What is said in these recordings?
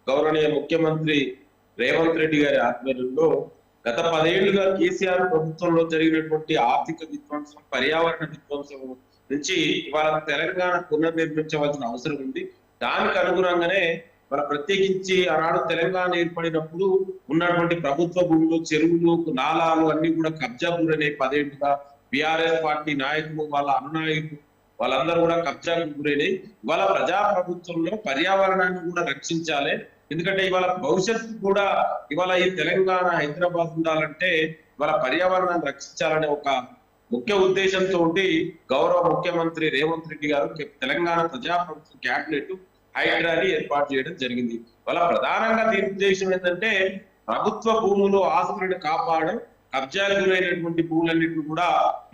గౌరవనీయ ముఖ్యమంత్రి రేవంత్ రెడ్డి గారి ఆధ్వర్యంలో గత 10 ఏళ్లుగా కేసీఆర్ ప్రభుత్వంలో జరిగినటువంటి ఆర్థిక విధ్వంసం, పర్యావరణ విధ్వంసం నుంచి ఇవాళ తెలంగాణ పునర్నిర్మించవలసిన అవసరం ఉంది. దానికి అనుగుణంగానే మన ప్రత్యేకించి ఆనాడు తెలంగాణ ఏర్పడినప్పుడు ఉన్నటువంటి ప్రభుత్వ భూములు, చెరువులు, నాలాలు అన్ని కూడా కబ్జా గురైనాయి. 10 ఏళ్లుగా బీఆర్ఎస్ పార్టీ నాయకులు, వాళ్ళ అనునాయకులు వాళ్ళందరూ కూడా కబ్జాకు గురైనాయి. ఇవాళ ప్రజా ప్రభుత్వంలో పర్యావరణాన్ని కూడా రక్షించాలి. ఎందుకంటే ఇవాళ భవిష్యత్తు కూడా ఇవాళ ఈ తెలంగాణ, హైదరాబాద్ ఉండాలంటే ఇవాళ పర్యావరణాన్ని రక్షించాలనే ఒక ముఖ్య ఉద్దేశంతో గౌరవ ముఖ్యమంత్రి రేవంత్ రెడ్డి గారు తెలంగాణ ప్రజాప్రభుత్వ క్యాబినెట్ హైడ్రాని ఏర్పాటు చేయడం జరిగింది. ఇవాళ ప్రధానంగా దీని ఉద్దేశం ఏంటంటే ప్రభుత్వ భూములు, ఆస్తులను కాపాడడం, కబ్జాకు గురైనటువంటి భూములన్నింటిని కూడా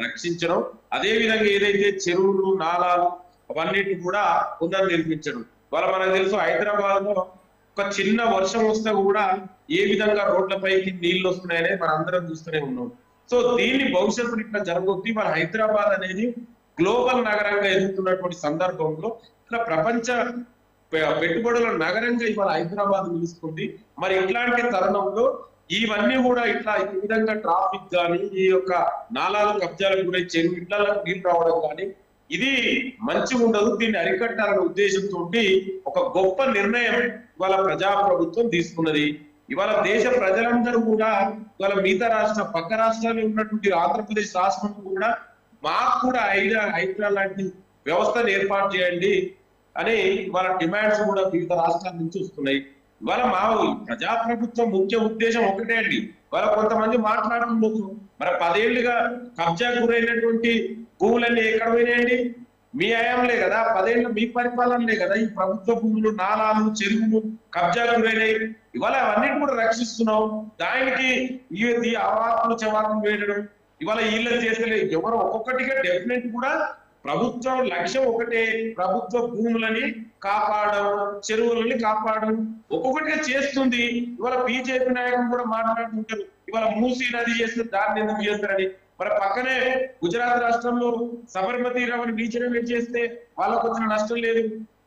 రక్షించడం, అదే విధంగా ఏదైతే చెరువులు, నాలాలు అవన్నిటిని కూడా పునర్నిర్మించడం. ఇవాళ మనకు తెలుసు హైదరాబాద్ లో ఒక చిన్న వర్షం వస్తే కూడా ఏ విధంగా రోడ్లపైకి నీళ్లు వస్తున్నాయనే మనం అందరం చూస్తూనే ఉన్నాం. సో దీన్ని భవిష్యత్తులో ఇట్లా జరగొద్ది. మన హైదరాబాద్ అనేది గ్లోబల్ నగరంగా ఎదుగుతున్నటువంటి సందర్భంలో ఇట్లా ప్రపంచ పెట్టుబడుల నగరంగా ఇవాళ హైదరాబాద్ నిలుస్తుంది. మరి ఇట్లాంటి తరుణంలో ఇవన్నీ కూడా ఇట్లా ఈ విధంగా ట్రాఫిక్ కానీ, ఈ యొక్క నాలాలు కబ్జాలకు గురై చెరువు ఇళ్లకు నీళ్లు రావడం కానీ ఇది మంచిగా ఉండదు. దీన్ని అరికట్టాలనే ఉద్దేశంతో ఒక గొప్ప నిర్ణయం ఇవాళ ప్రజాప్రభుత్వం తీసుకున్నది. ఇవాళ దేశ ప్రజలందరూ కూడా ఇవాళ మిగతా పక్క రాష్ట్రాల్లో ఉన్నటువంటి ఆంధ్రప్రదేశ్ రాష్ట్రం కూడా మాకు కూడా హైడ్రా లాంటి వ్యవస్థను ఏర్పాటు చేయండి అని వాళ్ళ డిమాండ్స్ కూడా వివిధ రాష్ట్రాల నుంచి వస్తున్నాయి. ఇవాళ మా ప్రజాప్రభుత్వం ముఖ్య ఉద్దేశం ఒకటే అండి. ఇవాళ కొంతమంది మాట్లాడుతుండొచ్చు, మరి 10 ఏళ్లుగా కబ్జా గురైనటువంటి భూములన్నీ ఎక్కడ పోయినాయండి? మీ హయాంలే కదా, 10 ఏళ్ళు మీ పరిపాలనలే కదా ఈ ప్రభుత్వ భూములు, నాలాలు, చెరువులు కబ్జా గురైనాయి. ఇవాళ అవన్నిటి కూడా రక్షిస్తున్నాం. దానికి ఈ అవాకులు చవాకులు వేయడం ఇవాళ వీళ్ళని చేస్తలే. ఎవరు ఒక్కొక్కటిగా డెఫినెట్ కూడా ప్రభుత్వం లక్ష్యం ఒకటే, ప్రభుత్వ భూములని కాపాడడం, చెరువులని కాపాడడం ఒక్కొక్కటిగా చేస్తుంది. ఇవాళ బీజేపీ నాయకులు కూడా మాట్లాడుతుంటారు, ఇవాళ మూసీ నది చేస్తే దాన్ని ఎందుకు చేస్తారని. మరి పక్కనే గుజరాత్ రాష్ట్రంలో సబర్మతి రవని రీజనరేట్ చేస్తే వాళ్ళకు వచ్చిన నష్టం లేదు.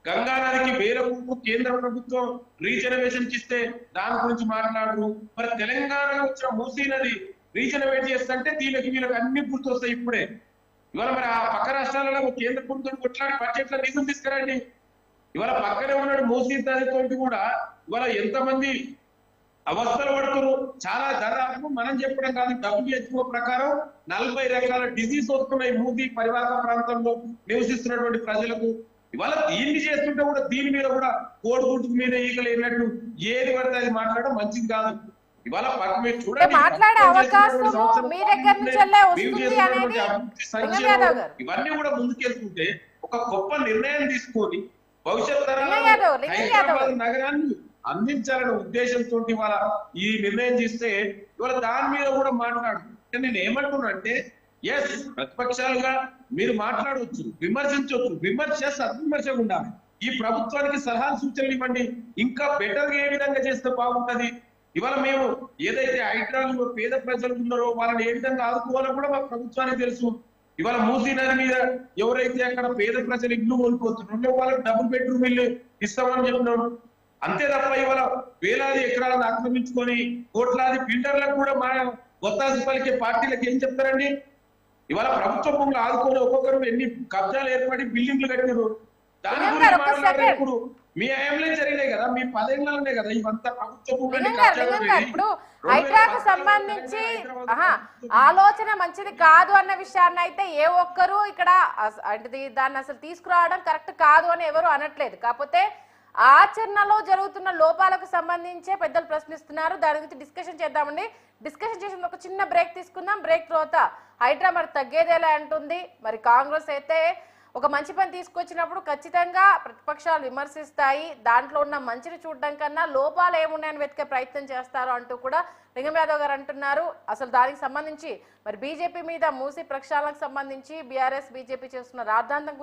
గంగా నదికి 1000 కోట్లు కేంద్ర ప్రభుత్వం రీజనరేషన్ ఇస్తే దాని గురించి మాట్లాడరు. మరి తెలంగాణలో వచ్చిన మూసీ నది రీజనరేట్ చేస్తే వీళ్ళకి అన్ని గుర్తొస్తాయి ఇప్పుడే. ఇవాళ మరి ఆ పక్క రాష్ట్రాలలో కేంద్ర ప్రభుత్వం కొట్లాడి బడ్జెట్లో నిధులు తీసుకురండి. ఇవాళ పక్కనే ఉన్నాడు మూసీ నదితో కూడా ఇవాళ ఎంతమంది అవస్థలు పడుతున్నారు. చాలా దాదాపు మనం చెప్పడం కాదు, WHO ప్రకారం 40 రకాల డిజీజ్ వస్తున్నాయి మూసీ పరివాహక ప్రాంతంలో నివసిస్తున్నటువంటి ప్రజలకు. ఇవాళ దీన్ని చేస్తుంటే కూడా దీని మీద కూడా కోడిగుడ్డు మీద ఈకలు ఏమినట్టు ఏది పడితే అది మాట్లాడడం మంచిది కాదు. ఇవాళ మీరు చూడండి, ఇవన్నీ కూడా ముందుకెళ్తుంటే ఒక గొప్ప నిర్ణయం తీసుకొని భవిష్యత్ తరాలకు హైదరాబాద్ నగరాన్ని అందించాలనే ఉద్దేశంతో ఇవాళ ఈ నిర్ణయం చేస్తే ఇవాళ దాని మీద కూడా మాట్లాడు. నేను ఏమంటున్నా అంటే ఎస్, ప్రతిపక్షాలుగా మీరు మాట్లాడవచ్చు, విమర్శించవచ్చు, విమర్శ సద్విమర్శగా ఉండాలి. ఈ ప్రభుత్వానికి సలహాలు సూచనలు ఇవ్వండి, ఇంకా బెటర్ గా ఏ విధంగా చేస్తే బాగుంటది. ఇవాళ మేము ఏదైతే హైడ్రాలో పేద ప్రజలు ఉన్నారో వాళ్ళని ఏ విధంగా ఆదుకోవాలో కూడా మా ప్రభుత్వానికి తెలుసు. ఇవాళ మూసీ నది మీద ఎవరైతే అక్కడ పేద ప్రజలు ఇల్లు కోల్పోతున్నారో వాళ్ళకి డబుల్ బెడ్రూమ్ ఇల్లు ఇస్తామని చెప్తున్నాం. అంతే తప్ప ఇవాళ వేలాది ఎకరాలను ఆక్రమించుకొని కోట్లాది బిల్డర్లకు కూడా మా ఒత్తాసు పలికే పార్టీలకు ఏం చెప్తారండి? ఇవాళ ప్రభుత్వ భూములు ఆదుకొని ఒక్కొక్కరు ఎన్ని కబ్జాలు ఏర్పడి బిల్డింగ్లు కట్టారు. దాని గురించి మాట్లాడేప్పుడు మీ హయాంలో జరిగినాయి కదా, మీ 10 ఏళ్లలోనే కదా ఇవంతా ప్రభుత్వ భూములని ఇప్పుడు హైడ్రాకు సంబంధించి ఆలోచన మంచిది కాదు అన్న విషయాన్ని అయితే ఏ ఒక్కరు ఇక్కడ అంటే దాన్ని అసలు తీసుకురావడం కరెక్ట్ కాదు అని ఎవరు అనట్లేదు. కాకపోతే ఆచరణలో జరుగుతున్న లోపాలకు సంబంధించే పెద్దలు ప్రశ్నిస్తున్నారు. దాని గురించి డిస్కషన్ చేద్దామండి. డిస్కషన్ చేసిన ఒక చిన్న బ్రేక్ తీసుకుందాం. బ్రేక్ తర్వాత హైడ్రా మరి తగ్గేదేలా అంటుంది. మరి కాంగ్రెస్ అయితే ఒక మంచి పని తీసుకొచ్చినప్పుడు ఖచ్చితంగా ప్రతిపక్షాలు విమర్శిస్తాయి. దాంట్లో ఉన్న మంచిని చూడడం కన్నా లోపాలు ఏమున్నాయని వెతికే ప్రయత్నం చేస్తారు అంటూ కూడా లింగం యాదవ్ గారు అంటున్నారు. అసలు దానికి సంబంధించి మరి బీజేపీ మీద మూసీ ప్రక్షాళనకు సంబంధించి బీఆర్ఎస్ బీజేపీ చేస్తున్న రాద్ధాంతం